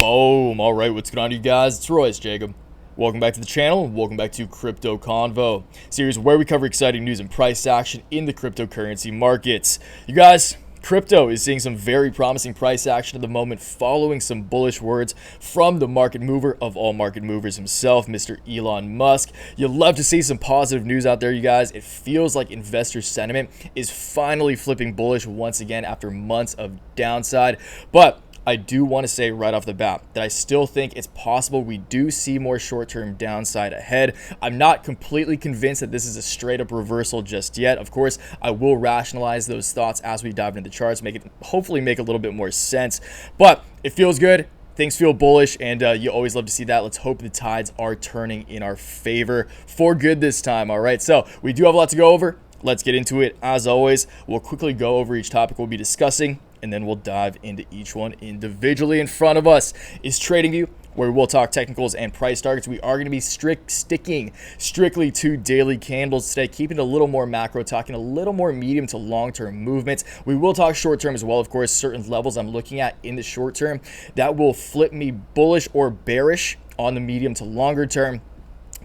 Boom. All right, what's going on, you guys? It's Royce Jacob. Welcome back to the channel. Welcome back to Crypto Convo, series where we cover exciting news and price action in the cryptocurrency markets. You guys, crypto is seeing some very promising price action at the moment following some bullish words from the market mover of all market movers himself, Mr. Elon Musk. You'd love to see some positive news out there, you guys. It feels like investor sentiment is finally flipping bullish once again after months of downside. But I do want to say right off the bat that I still think it's possible we do see more short-term downside ahead. I'm not completely convinced that this is a straight-up reversal just yet. Of course, I will rationalize those thoughts as we dive into the charts, hopefully make a little bit more sense. But it feels good. Things feel bullish, and you always love to see that. Let's hope the tides are turning in our favor for good this time, all right? So we do have a lot to go over. Let's get into it. As always, we'll quickly go over each topic we'll be discussing, and then we'll dive into each one individually. In front of us is TradingView, where we'll talk technicals and price targets. We are going to be sticking strictly to daily candles today, keeping it a little more macro, talking a little more medium to long-term movements. We will talk short-term as well, of course, certain levels I'm looking at in the short term that will flip me bullish or bearish on the medium to longer term.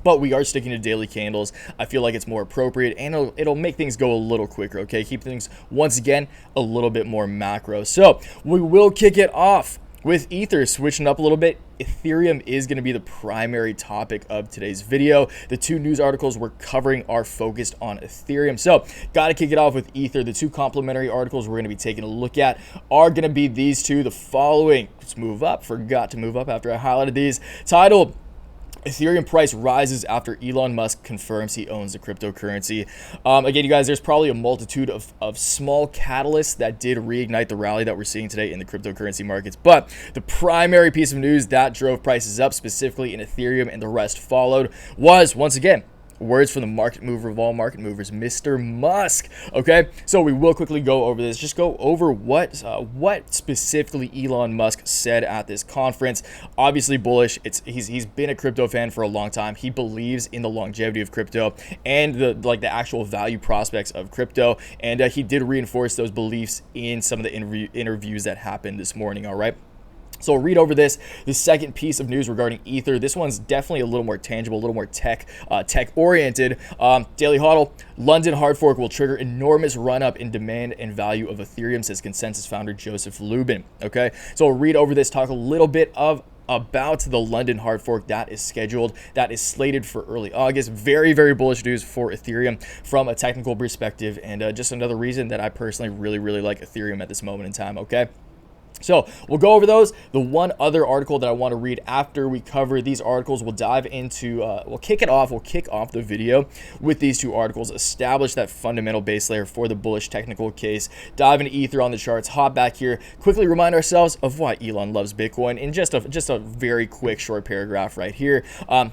But we are sticking to daily candles. I feel like it's more appropriate, and it'll make things go a little quicker, okay? Keep things, once again, a little bit more macro. So we will kick it off with Ether, switching up a little bit. Ethereum is going to be the primary topic of today's video. The two news articles we're covering are focused on Ethereum. So got to kick it off with Ether. The two complementary articles we're going to be taking a look at are going to be these two. The following, let's move up. Forgot to move up after I highlighted these. Titled, Ethereum price rises after Elon Musk confirms he owns the cryptocurrency. Again, you guys, there's probably a multitude of small catalysts that did reignite the rally that we're seeing today in the cryptocurrency markets. But the primary piece of news that drove prices up, specifically in Ethereum, and the rest followed, was, once again, words from the market mover of all market movers, Mr. Musk. Okay, so we will quickly go over this. Just go over what specifically Elon Musk said at this conference. Obviously bullish. He's been a crypto fan for a long time. He believes in the longevity of crypto and the actual value prospects of crypto. And he did reinforce those beliefs in some of the interviews that happened this morning. All right. So read over this. The second piece of news regarding Ether. This one's definitely a little more tangible, a little more tech oriented. Daily hodl. London hard fork will trigger enormous run up in demand and value of Ethereum, says Consensus founder Joseph Lubin. Okay, so read over this. Talk a little bit about the London hard fork that is scheduled, that is slated for early August. Very, very bullish news for Ethereum from a technical perspective, and just another reason that I personally really like Ethereum at this moment in time. Okay. So we'll go over those. The one other article that I want to read after we cover these articles, we'll dive into, we'll kick off the video with these two articles, establish that fundamental base layer for the bullish technical case, dive into Ether on the charts, hop back here, quickly remind ourselves of why Elon loves Bitcoin in just a very quick short paragraph right here.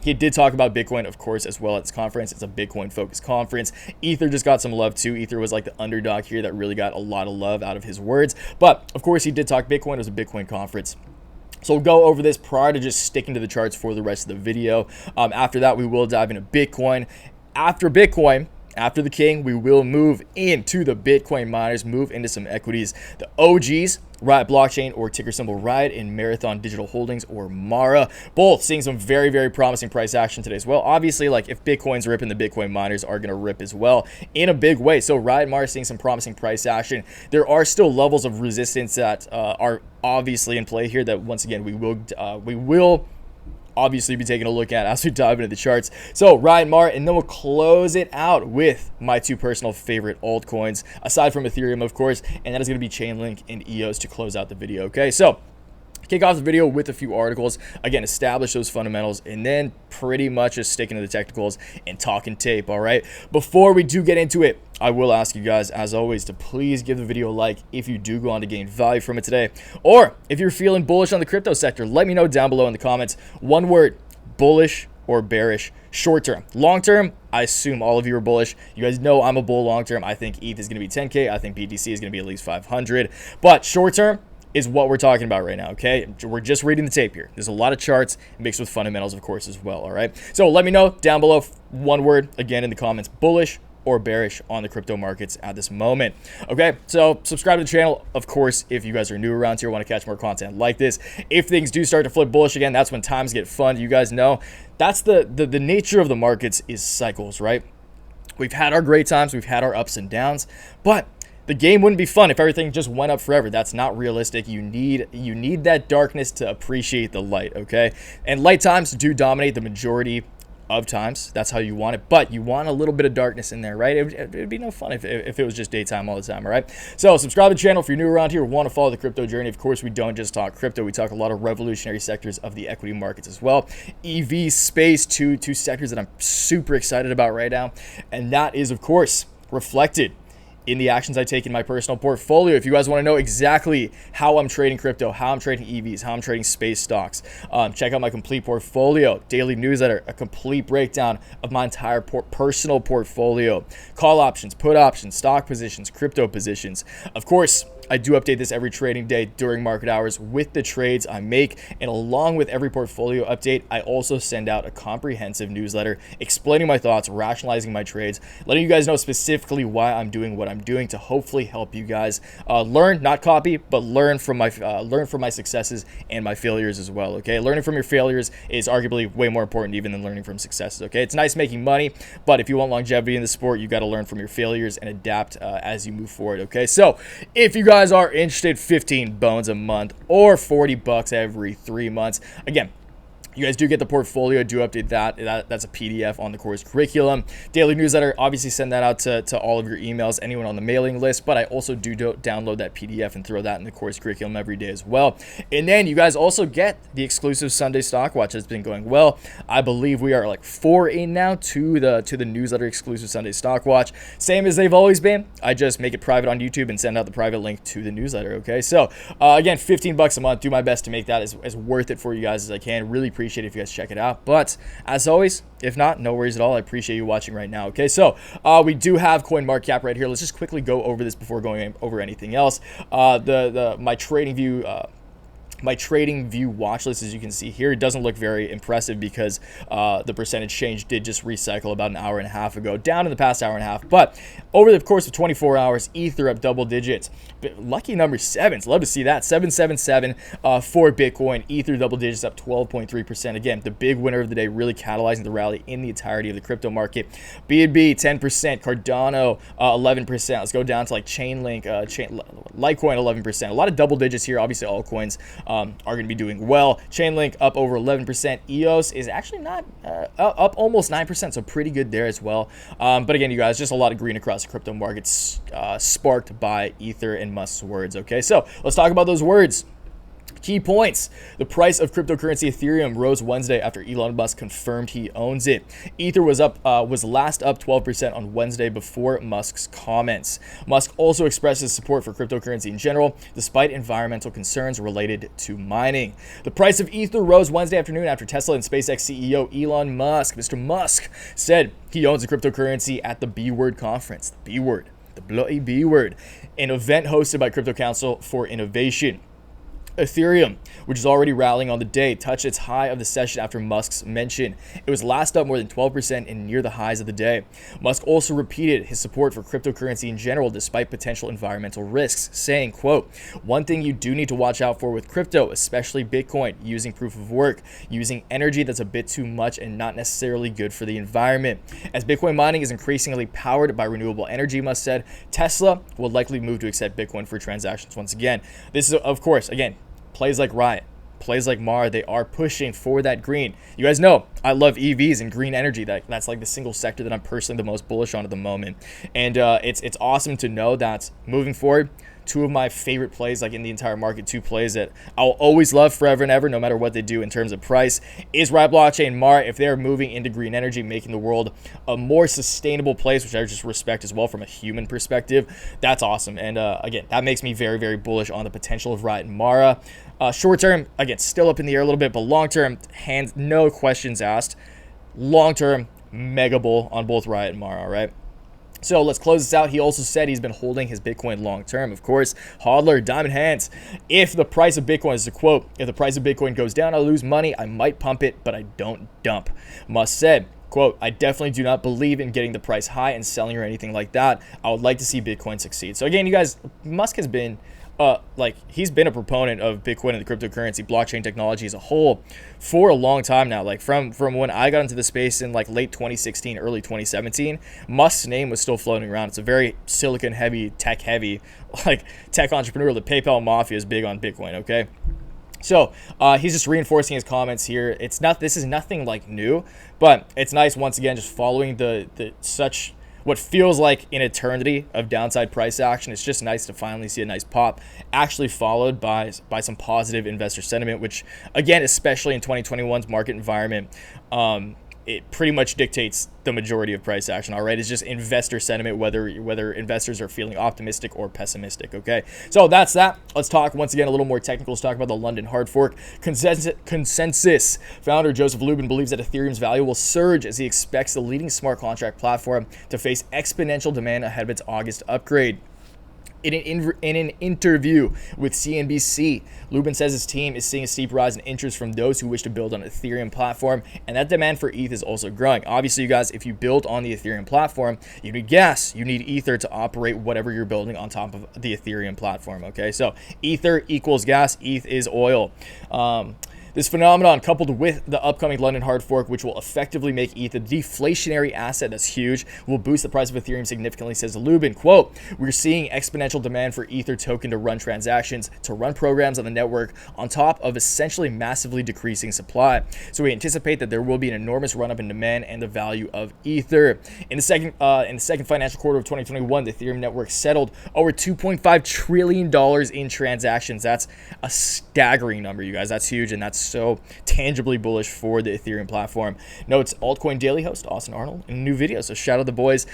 He did talk about Bitcoin, of course, as well at this conference. It's a Bitcoin focused conference. Ether just got some love too. Ether was like the underdog here that really got a lot of love out of his words. But of course, he did talk Bitcoin. It was a Bitcoin conference. So we'll go over this prior to just sticking to the charts for the rest of the video. After that, we will dive into Bitcoin. After Bitcoin, after the king, we will move into the Bitcoin miners, move into some equities. The OGs, Riot Blockchain, or ticker symbol Riot, in Marathon Digital Holdings, or MARA. Both seeing some very, very promising price action today as well. Obviously, like if Bitcoin's ripping, the Bitcoin miners are going to rip as well in a big way. So Riot, MARA seeing some promising price action. There are still levels of resistance that are obviously in play here that, once again, we will obviously be taking a look at as we dive into the charts. So Riot, MARA, and then we'll close it out with my two personal favorite altcoins, aside from Ethereum, of course, and that is going to be ChainLink and EOS to close out the video. Okay, so kick off the video with a few articles. Again, establish those fundamentals, and then pretty much just sticking to the technicals and talking tape. All right, before we do get into it, I will ask you guys, as always, to please give the video a like if you do go on to gain value from it today, or if you're feeling bullish on the crypto sector. Let me know down below in the comments. One word: bullish or bearish. Short term. Long term, I assume all of you are bullish. You guys know I'm a bull long term. I think ETH is going to be 10K. I think BTC is going to be at least 500. But short term is what we're talking about right now, okay? We're just reading the tape here. There's a lot of charts mixed with fundamentals, of course, as well, all right? So let me know down below, one word, again, in the comments: bullish or bearish on the crypto markets at this moment. Okay, so subscribe to the channel, of course, if you guys are new around here, want to catch more content like this. If things do start to flip bullish again, that's when times get fun. You guys know that's the nature of the markets is cycles, right? We've had our great times, we've had our ups and downs, but the game wouldn't be fun if everything just went up forever. That's not realistic. You need that darkness to appreciate the light, okay? And light times do dominate the majority of times. That's how you want it, but you want a little bit of darkness in there, right? It'd be no fun if it was just daytime all the time, all right? So subscribe to the channel if you're new around here, want to follow the crypto journey. Of course, we don't just talk crypto. We talk a lot of revolutionary sectors of the equity markets as well. EV, space, two sectors that I'm super excited about right now. And that is, of course, reflected in the actions I take in my personal portfolio. If you guys want to know exactly how I'm trading crypto, how I'm trading EVs, how I'm trading space stocks, check out my complete portfolio, daily newsletter, a complete breakdown of my entire personal portfolio, call options, put options, stock positions, crypto positions. Of course, I do update this every trading day during market hours with the trades I make, and along with every portfolio update, I also send out a comprehensive newsletter explaining my thoughts, rationalizing my trades, letting you guys know specifically why I'm doing what I'm doing to hopefully help you guys learn, not copy, but learn from my successes and my failures as well. Okay, learning from your failures is arguably way more important even than learning from successes. Okay, it's nice making money, but if you want longevity in the sport, you got to learn from your failures and adapt as you move forward. Okay, so if you guys are interested, 15 bones a month or $40 every 3 months. Again, you guys do get the portfolio, do update that's a PDF on the course curriculum. Daily newsletter, obviously send that out to all of your emails, anyone on the mailing list, but I also do download that PDF and throw that in the course curriculum every day as well. And then you guys also get the exclusive Sunday stock watch that's been going well. I believe we are like 4 in now to the newsletter exclusive Sunday stock watch. Same as they've always been. I just make it private on YouTube and send out the private link to the newsletter. Okay, so again, $15 a month. Do my best to make that as worth it for you guys as I can. Really appreciate it if you guys check it out, but as always, if not, no worries at all. I appreciate you watching right now. Okay, so we do have CoinMarketCap right here. Let's just quickly go over this before going over anything else. My trading view watch list, as you can see here, it doesn't look very impressive because the percentage change did just recycle about an hour and a half ago, down in the past hour and a half. But over the course of 24 hours, Ether up double digits. Lucky number 7s. Love to see that. 777 for Bitcoin. Ether double digits up 12.3%. Again, the big winner of the day, really catalyzing the rally in the entirety of the crypto market. BNB 10%. Cardano 11%. Let's go down to like ChainLink, Litecoin 11%. A lot of double digits here. Obviously, altcoins are going to be doing well. ChainLink up over 11%. EOS is actually not up almost 9%, so pretty good there as well. But again, you guys, just a lot of green across the crypto markets, sparked by Ether and Musk's words. Okay, so let's talk about those words. Key points. The price of cryptocurrency Ethereum rose Wednesday after Elon Musk confirmed he owns it. Ether was last up 12% on Wednesday before Musk's comments. Musk also expressed his support for cryptocurrency in general, despite environmental concerns related to mining. The price of Ether rose Wednesday afternoon after Tesla and SpaceX CEO Elon Musk, Mr. Musk, said he owns the cryptocurrency at the B-Word conference. The B-Word, the bloody B-Word, an event hosted by Crypto Council for Innovation. Ethereum, which is already rallying on the day, touched its high of the session after Musk's mention. It was last up more than 12% and near the highs of the day. Musk also repeated his support for cryptocurrency in general despite potential environmental risks, saying, quote, "One thing you do need to watch out for with crypto, especially Bitcoin, using proof of work, using energy that's a bit too much and not necessarily good for the environment. As Bitcoin mining is increasingly powered by renewable energy," Musk said, "Tesla will likely move to accept Bitcoin for transactions once again." This is, of course, again, plays like Riot, plays like Mara, they are pushing for that green. You guys know I love EVs and green energy. That's like the single sector that I'm personally the most bullish on at the moment. And it's awesome to know that moving forward, two of my favorite plays, like in the entire market, two plays that I'll always love forever and ever, no matter what they do in terms of price, is Riot Blockchain, Mara. If they're moving into green energy, making the world a more sustainable place, which I just respect as well from a human perspective, that's awesome. And again, that makes me very, very bullish on the potential of Riot and Mara. Short term, again, still up in the air a little bit, but long term, no questions asked. Long term, mega bull on both Riot and Mara, all right? So let's close this out. He also said he's been holding his Bitcoin long term. Of course, hodler, diamond hands. If the price of Bitcoin, is a quote, "If the price of Bitcoin goes down, I lose money. I might pump it, but I don't dump." Musk said Quote, I definitely do not believe in getting the price high and selling or anything like that. I would like to see Bitcoin succeed. So again, you guys, Musk has been he's been a proponent of Bitcoin and the cryptocurrency blockchain technology as a whole for a long time now. Like from when I got into the space in like late 2016, early 2017, Musk's name was still floating around. It's a very silicon heavy, tech heavy, like tech entrepreneur. The PayPal mafia is big on Bitcoin. Okay. So he's just reinforcing his comments here. This is nothing like new, but it's nice once again just following the such what feels like an eternity of downside price action. It's just nice to finally see a nice pop actually followed by some positive investor sentiment, which again, especially in 2021's market environment, it pretty much dictates the majority of price action. All right, it's just investor sentiment, whether investors are feeling optimistic or pessimistic. Okay, so that's that. Let's talk once again a little more technical. Let's talk about the London hard fork consensus. Founder Joseph Lubin believes that Ethereum's value will surge as he expects the leading smart contract platform to face exponential demand ahead of its August upgrade. In an interview with CNBC, Lubin says his team is seeing a steep rise in interest from those who wish to build on an Ethereum platform, and that demand for ETH is also growing. Obviously, you guys, if you build on the Ethereum platform, you need gas. You need Ether to operate whatever you're building on top of the Ethereum platform, okay? So Ether equals gas. ETH is oil. This phenomenon, coupled with the upcoming London hard fork, which will effectively make ETH a deflationary asset that's huge, will boost the price of Ethereum significantly, says Lubin. Quote, we're seeing exponential demand for Ether token to run transactions, to run programs on the network, on top of essentially massively decreasing supply. So we anticipate that there will be an enormous run-up in demand and the value of Ether. In the second financial quarter of 2021, the Ethereum network settled over $2.5 trillion in transactions. That's a staggering number, you guys. That's huge, and that's so tangibly bullish for the Ethereum platform. Notes altcoin daily host Austin Arnold in a new video. So shout out the boys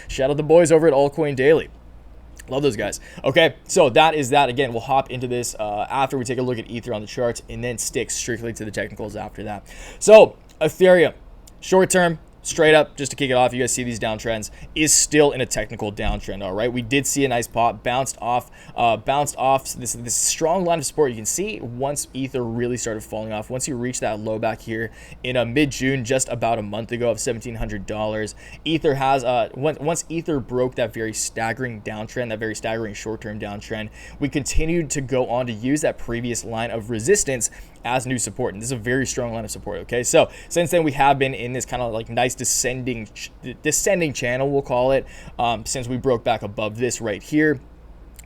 over at altcoin daily. Love those guys. Okay, so that is that. Again, we'll hop into this after we take a look at Ether on the charts and then stick strictly to the technicals after that. So Ethereum, short term, straight up, just to kick it off, you guys see these downtrends, is still in a technical downtrend. All right, we did see a nice pop, bounced off this strong line of support. You can see once Ether really started falling off, once you reach that low back here in mid-June, just about a month ago, of $1,700, Ether has once Ether broke that very staggering downtrend, that very staggering short-term downtrend, we continued to go on to use that previous line of resistance as new support, and this is a very strong line of support. Okay, so since then we have been in this kind of like nice descending channel, we'll call it, since we broke back above this right here.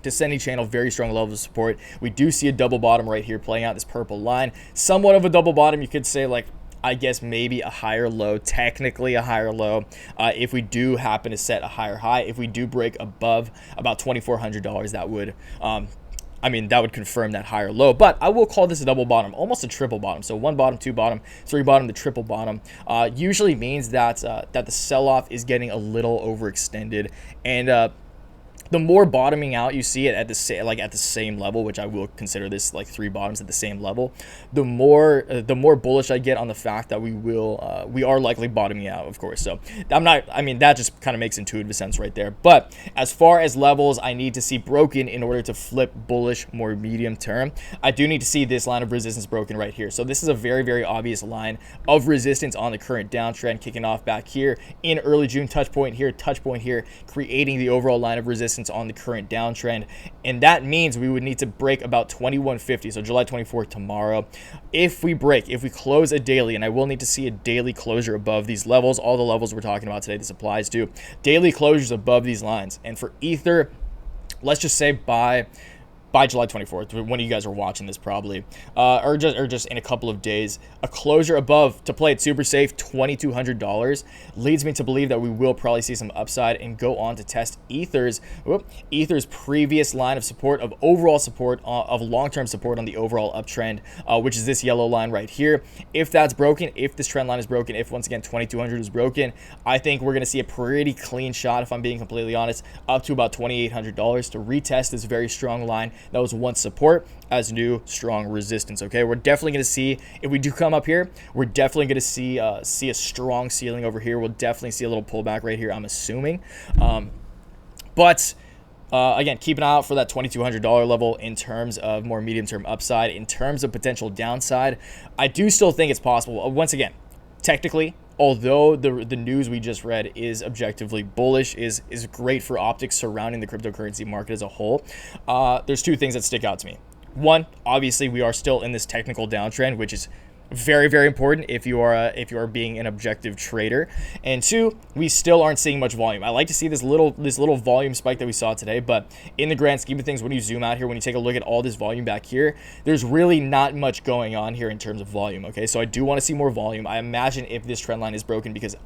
Descending channel, very strong level of support. We do see a double bottom right here playing out, this purple line, somewhat of a double bottom. You could say, like, I guess maybe a higher low, technically a higher low, if we do happen to set a higher high. If we do break above about $2,400, that would that would confirm that higher low, but I will call this a double bottom, almost a triple bottom. So one bottom, two bottom, three bottom, the triple bottom usually means that that the sell-off is getting a little overextended, and the more bottoming out you see it at the same level, which I will consider this like three bottoms at the same level, the more bullish I get on the fact that we are likely bottoming out, of course. So that just kind of makes intuitive sense right there. But as far as levels I need to see broken in order to flip bullish more medium term, I do need to see this line of resistance broken right here. So this is a very, very obvious line of resistance on the current downtrend, kicking off back here in early June, touch point here, creating the overall line of resistance on the current downtrend, and that means we would need to break about 2150, so July 24th, tomorrow. If we close a daily, and I will need to see a daily closure above these levels, all the levels we're talking about today, this applies to daily closures above these lines. And for Ether, let's just say by July 24th, when you guys are watching this probably, or just in a couple of days, a closure above, to play it super safe, $2,200 leads me to believe that we will probably see some upside and go on to test Ether's previous line of support, of overall support, of long-term support on the overall uptrend, which is this yellow line right here. If that's broken, if this trend line is broken, if once again 2,200 is broken, I think we're going to see a pretty clean shot, if I'm being completely honest, up to about $2,800 to retest this very strong line that was once support as new strong resistance. Okay, we're definitely going to see, if we do come up here, we're definitely going to see a strong ceiling over here. We'll definitely see a little pullback right here, I'm assuming. But again, keep an eye out for that $2,200 level in terms of more medium-term upside. In terms of potential downside, I do still think it's possible. Once again, technically, although the news we just read is objectively bullish, is great for optics surrounding the cryptocurrency market as a whole, there's two things that stick out to me. One, obviously, we are still in this technical downtrend, which is very, very important if you are being an objective trader. And two, we still aren't seeing much volume. I like to see this little volume spike that we saw today, but in the grand scheme of things, when you zoom out here, when you take a look at all this volume back here, there's really not much going on here in terms of volume. Okay, so I do want to see more volume. I imagine if this trend line is broken, because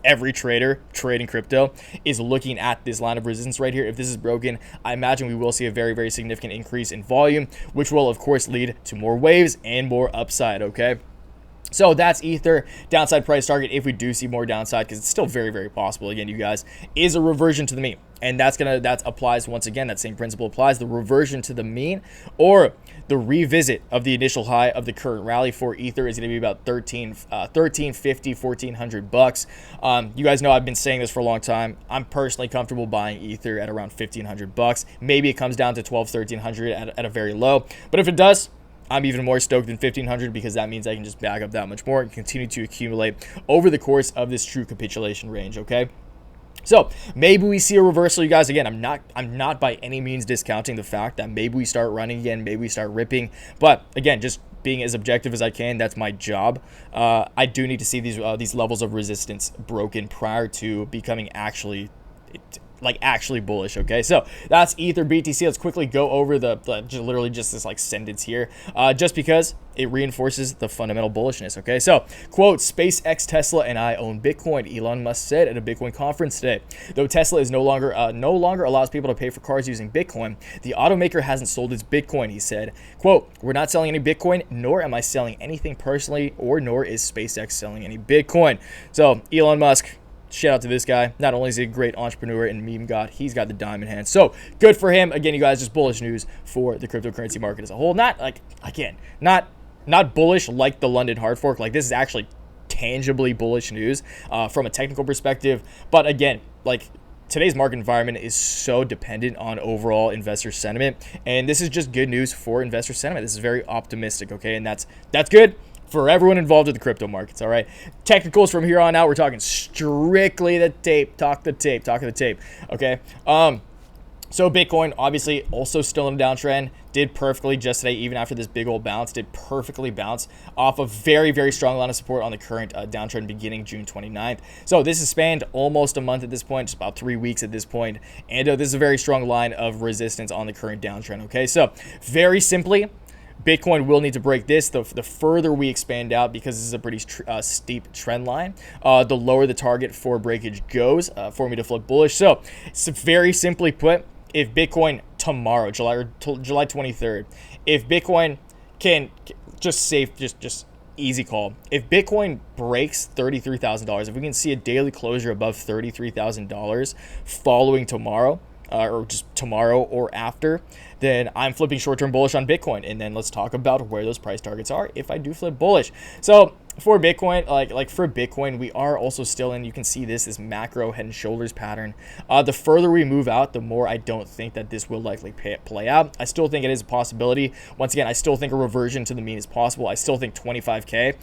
every trader trading crypto is looking at this line of resistance right here. If this is broken, I imagine we will see a very, very significant increase in volume, which will of course lead to more waves and more upside. Okay, so that's Ether downside price target if we do see more downside, because it's still very, very possible, again, you guys, is a reversion to the mean. And that applies once again, that same principle applies, the reversion to the mean, or the revisit of the initial high of the current rally for Ether is going to be about $1350, $1,400. You guys know I've been saying this for a long time. I'm personally comfortable buying Ether at around $1,500. Maybe it comes down to $1,200, $1,300 at a very low, but if it does, I'm even more stoked than $1,500, because that means I can just back up that much more and continue to accumulate over the course of this true capitulation range. Okay, so maybe we see a reversal, you guys. Again, I'm not by any means discounting the fact that maybe we start running again, maybe we start ripping, but again, just being as objective as I can, that's my job. I do need to see these levels of resistance broken prior to becoming actually bullish. Okay, so that's Ether BTC. Let's quickly go over literally just this like sentence here, just because it reinforces the fundamental bullishness. Okay, so quote, SpaceX, Tesla, and I own Bitcoin, Elon Musk said at a Bitcoin conference today. Though Tesla is no longer allows people to pay for cars using Bitcoin, the automaker hasn't sold its Bitcoin, he said. Quote, we're not selling any Bitcoin, nor am I selling anything personally, nor is SpaceX selling any Bitcoin. So Elon Musk, shout out to this guy. Not only is he a great entrepreneur and meme god, he's got the diamond hands. So good for him. Again, you guys, just bullish news for the cryptocurrency market as a whole. Not bullish like the London hard fork. Like, this is actually tangibly bullish news from a technical perspective. But again, like, today's market environment is so dependent on overall investor sentiment, and this is just good news for investor sentiment. This is very optimistic. Okay, and that's good for everyone involved with the crypto markets. All right, technicals from here on out, we're talking strictly the tape. Talk of the tape. Okay, so Bitcoin obviously also still in a downtrend. Did perfectly just today, even after this big old bounce, did perfectly bounce off a very, very strong line of support on the current downtrend beginning June 29th. So this has spanned almost a month at this point, just about 3 weeks at this point. And this is a very strong line of resistance on the current downtrend. Okay, so very simply, Bitcoin will need to break this. The further we expand out, because this is a pretty steep trend line, the lower the target for breakage goes for me to flip bullish. So very simply put, if Bitcoin tomorrow, July 23rd, if Bitcoin can just easy call, if Bitcoin breaks $33,000, if we can see a daily closure above $33,000 following tomorrow, or just tomorrow or after, then I'm flipping short-term bullish on Bitcoin. And then let's talk about where those price targets are if I do flip bullish. So for Bitcoin, like for Bitcoin, we are also still in, you can see this macro head and shoulders pattern. The further we move out, the more I don't think that this will likely play out. I still think it is a possibility. Once again, I still think a reversion to the mean is possible. I still think 25K,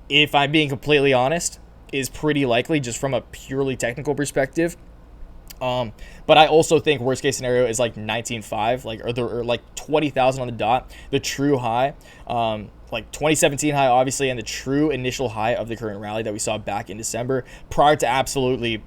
if I'm being completely honest, is pretty likely just from a purely technical perspective. But I also think worst case scenario is like 19.5, or like 20,000 on the dot, the true high, like 2017 high, obviously, and the true initial high of the current rally that we saw back in December, prior to absolutely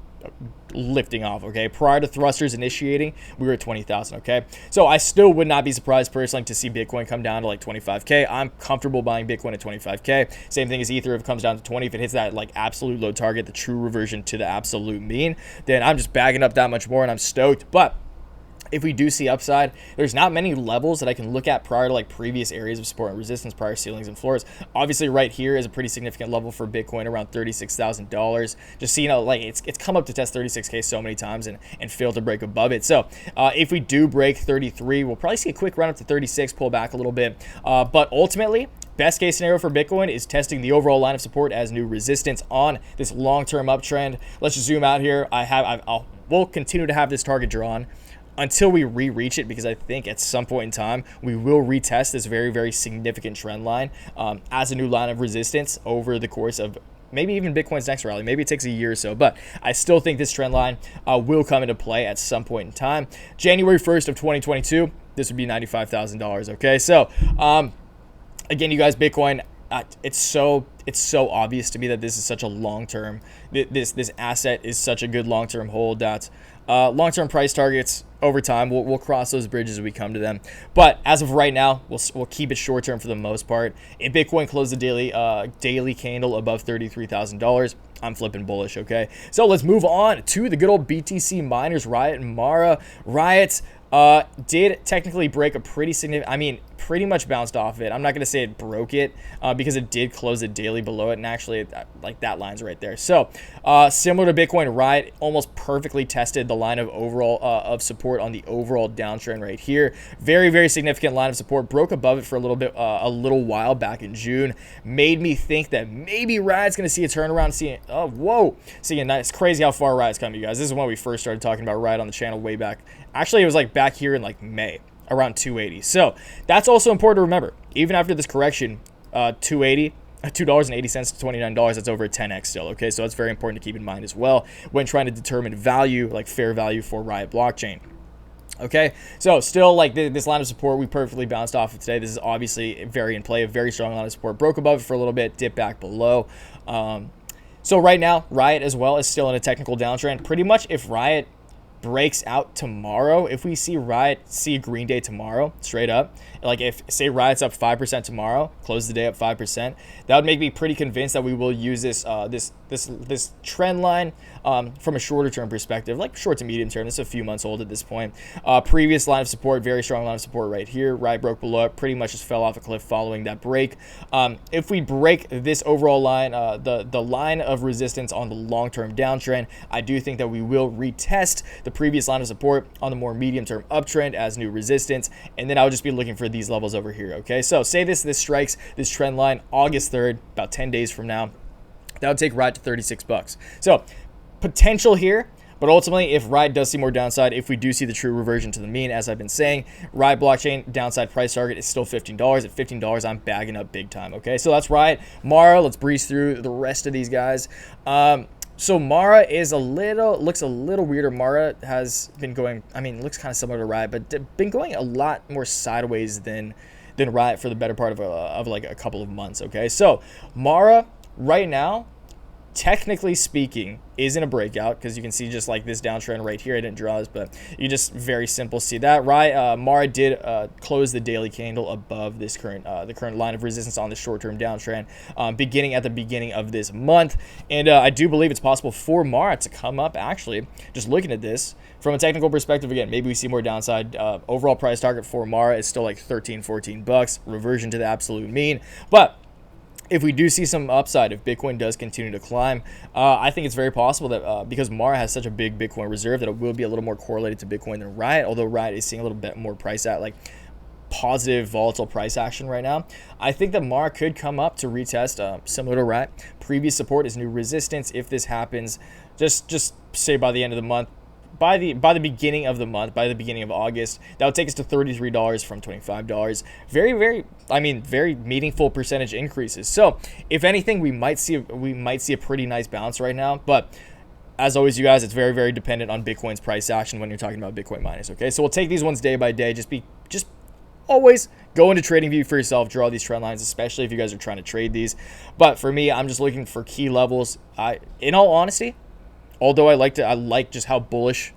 lifting off. Okay, prior to thrusters initiating, we were at 20,000. Okay, so I still would not be surprised personally to see Bitcoin come down to like 25K. I'm comfortable buying Bitcoin at 25K. Same thing as Ether. If it comes down to 20, if it hits that like absolute low target, the true reversion to the absolute mean, then I'm just bagging up that much more, and I'm stoked. But if we do see upside, there's not many levels that I can look at prior to like previous areas of support and resistance, prior ceilings and floors. Obviously, right here is a pretty significant level for Bitcoin, around $36,000. Just so you know, like it's come up to test 36K so many times and failed to break above it. So if we do break 33, we'll probably see a quick run up to 36, pull back a little bit. But ultimately, best case scenario for Bitcoin is testing the overall line of support as new resistance on this long-term uptrend. Let's just zoom out here. We'll continue to have this target drawn until we reach it, because I think at some point in time we will retest this very, very significant trend line as a new line of resistance over the course of maybe even Bitcoin's next rally. Maybe it takes a year or so, but I still think this trend line will come into play at some point in time. January 1st of 2022, this would be $95,000. Okay, so again, you guys, Bitcoin, it's so obvious to me that this is such a long-term, this asset is such a good long-term hold that long-term price targets over time, we'll cross those bridges as we come to them. But as of right now, we'll keep it short-term for the most part. If Bitcoin closed the daily candle above $33,000, I'm flipping bullish, okay? So let's move on to the good old BTC miners, Riot and Mara. Riot did technically break a pretty significant, pretty much bounced off it. I'm not going to say it broke it because it did close the daily below it, and actually like that line's right there. So similar to Bitcoin, Riot almost perfectly tested the line of overall of support on the overall downtrend right here. Very, very significant line of support. Broke above it for a little while back in June. Made me think that maybe Riot's going to see a turnaround. It's crazy how far Riot's come, you guys. This is when we first started talking about Riot on the channel way back. Actually, it was like back here in like May, around 280. So that's also important to remember. Even after this correction, $2.80 to $29, that's over a 10x still, okay? So that's very important to keep in mind as well when trying to determine value, like fair value for Riot blockchain. Okay, so still like this line of support we perfectly bounced off of today. This is obviously very in play, a very strong line of support. Broke above it for a little bit, dipped back below. So right now, Riot as well is still in a technical downtrend. Pretty much if Riot breaks out tomorrow, if we see Riot see a green day tomorrow, straight up, like if say Riot's up 5% tomorrow, close the day up 5%, that would make me pretty convinced that we will use this this trend line from a shorter term perspective, like short to medium term. This is a few months old at this point. Previous line of support, very strong line of support right here. Riot broke below it, pretty much just fell off a cliff following that break. If we break this overall line, the line of resistance on the long-term downtrend, I do think that we will retest the previous line of support on the more medium-term uptrend as new resistance, and then I'll just be looking for these levels over here. Okay, so say this strikes this trend line August 3rd, about 10 days from now. That would take Riot to $36. So potential here, but ultimately, if Riot does see more downside, if we do see the true reversion to the mean, as I've been saying, Riot blockchain downside price target is still $15. At $15, I'm bagging up big time. Okay, so that's Riot. Mara, let's breeze through the rest of these guys. So Mara is looks a little weirder. Mara has been going, looks kind of similar to Riot, but been going a lot more sideways than Riot for the better part of like a couple of months. Okay, so Mara right now, technically speaking, is in a breakout because you can see just like this downtrend right here. I didn't draw this, but you just very simple see that. Mara did close the daily candle above this the current line of resistance on the short-term downtrend, beginning at the beginning of this month, and I do believe it's possible for Mara to come up. Actually, just looking at this from a technical perspective, again, maybe we see more downside. Overall price target for Mara is still like $13-14, reversion to the absolute mean, but if we do see some upside, if Bitcoin does continue to climb, I think it's very possible that because Mara has such a big Bitcoin reserve that it will be a little more correlated to Bitcoin than Riot, although Riot is seeing a little bit more price at like positive volatile price action right now. I think that Mara could come up to retest similar to Riot. Previous support is new resistance. If this happens, just say by the end of the month, by the beginning of the month, by the beginning of August, that would take us to $33 from $25. Very meaningful percentage increases. So if anything, we might see a pretty nice bounce right now. But as always, you guys, it's very, very dependent on Bitcoin's price action when you're talking about Bitcoin miners. Okay, so we'll take these ones day by day. Just always go into TradingView for yourself, draw these trend lines, especially if you guys are trying to trade these. But for me, I'm just looking for key levels. In all honesty, although I like just how bullish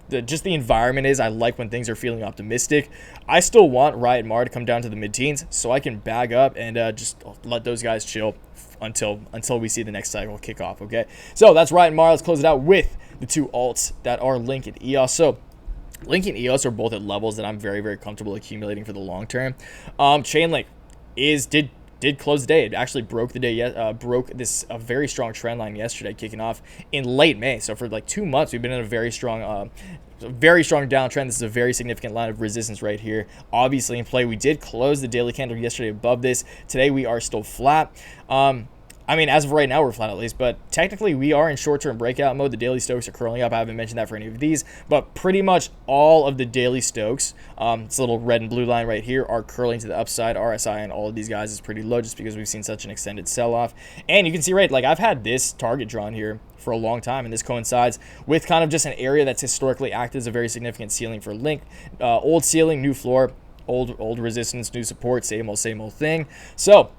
the environment is. I like when things are feeling optimistic. I still want Riot and Mara to come down to the mid-teens so I can bag up and just let those guys chill until we see the next cycle kick off. Okay, so that's Riot and Mara. Let's close it out with the two alts that are Link and EOS. So Link and EOS are both at levels that I'm very, very comfortable accumulating for the long term. ChainLink did close the day. It actually broke the day. Broke a very strong trend line yesterday, kicking off in late May. So for like 2 months, we've been in a very strong downtrend. This is a very significant line of resistance right here. Obviously in play, we did close the daily candle yesterday above this. Today we are still flat. I mean, as of right now, we're flat at least, but technically we are in short-term breakout mode. The daily Stokes are curling up. I haven't mentioned that for any of these, but pretty much all of the daily Stokes, this little red and blue line right here, are curling to the upside. RSI and all of these guys is pretty low just because we've seen such an extended sell-off. And you can see, right, like I've had this target drawn here for a long time, and this coincides with kind of just an area that's historically acted as a very significant ceiling for Link. Old ceiling, new floor, old resistance, new support, same old thing. So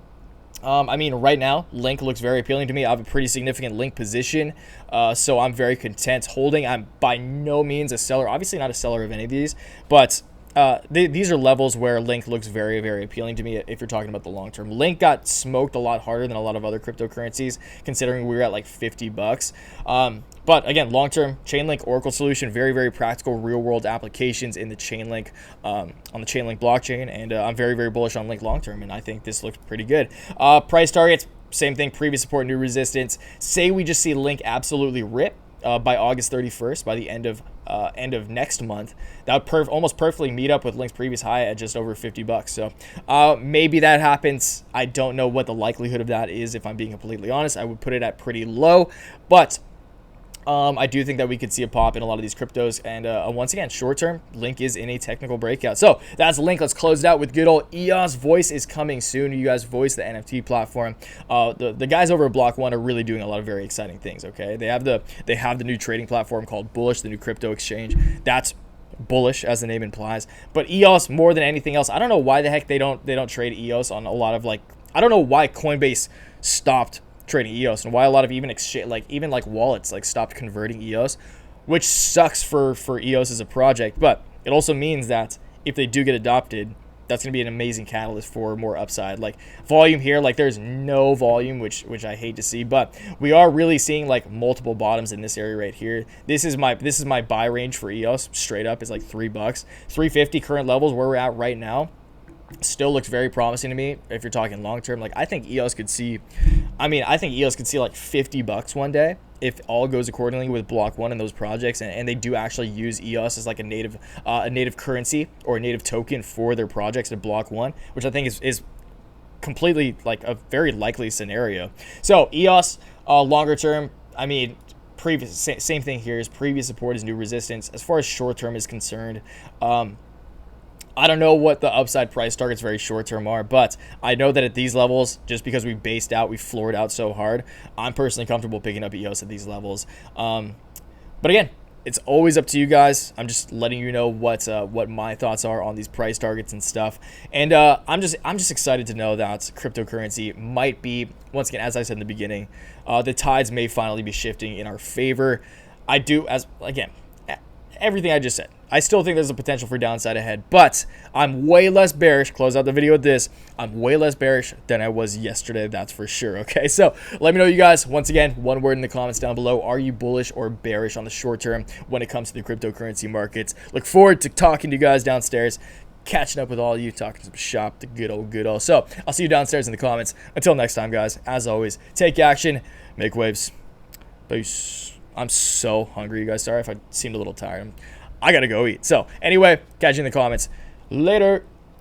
I mean, right now, Link looks very appealing to me. I have a pretty significant Link position, so I'm very content holding. I'm by no means a seller. Obviously not a seller of any of these, but these are levels where Link looks very, very appealing to me if you're talking about the long term. Link got smoked a lot harder than a lot of other cryptocurrencies, considering we were at like $50. But again, long term, ChainLink Oracle solution, very, very practical, real world applications in the ChainLink on the ChainLink blockchain, and I'm very, very bullish on Link long term, and I think this looks pretty good. Price targets, same thing, previous support, new resistance. Say we just see Link absolutely rip by August 31st, by the end of next month, that would almost perfectly meet up with Link's previous high at just over $50. So maybe that happens. I don't know what the likelihood of that is, if I'm being completely honest. I would put it at pretty low, but I do think that we could see a pop in a lot of these cryptos. And once again, short term, Link is in a technical breakout. So that's Link. Let's close it out with good old EOS. Voice is coming soon. You guys, Voice, the NFT platform. The guys over at Block One are really doing a lot of very exciting things. Okay, they have the new trading platform called Bullish, the new crypto exchange. That's bullish, as the name implies. But EOS, more than anything else, I don't know why the heck they don't trade EOS on a lot of, like, I don't know why Coinbase stopped trading EOS, and why a lot of even wallets like stopped converting EOS, which sucks for EOS as a project. But it also means that if they do get adopted, that's going to be an amazing catalyst for more upside. Like volume here, like there's no volume, which I hate to see, but we are really seeing like multiple bottoms in this area right here. This is my buy range for EOS. Straight up is like $3, 350 current levels where we're at right now. Still looks very promising to me if you're talking long term. Like I think EOS could see like $50 one day if all goes accordingly with Block One and those projects, and they do actually use EOS as like a native currency or a native token for their projects at Block One, which I think is completely like a very likely scenario. So EOS longer term, I mean, same thing here, is previous support is new resistance. As far as short term is concerned, I don't know what the upside price targets very short term are, but I know that at these levels, just because we based out, we floored out so hard, I'm personally comfortable picking up EOS at these levels. But again, it's always up to you guys. I'm just letting you know what my thoughts are on these price targets and stuff. And I'm just excited to know that cryptocurrency might be, once again, as I said in the beginning, the tides may finally be shifting in our favor. I do, as again, everything I just said, I still think there's a potential for downside ahead, but I'm way less bearish. Close out the video with this. I'm way less bearish than I was yesterday, that's for sure. Okay, so let me know, you guys. Once again, one word in the comments down below. Are you bullish or bearish on the short term when it comes to the cryptocurrency markets? Look forward to talking to you guys downstairs, catching up with all of you, talking some shop, the good old. So I'll see you downstairs in the comments. Until next time, guys, as always, take action, make waves. Peace. I'm so hungry, you guys. Sorry if I seemed a little tired. I gotta go eat. So anyway, catch you in the comments. Later.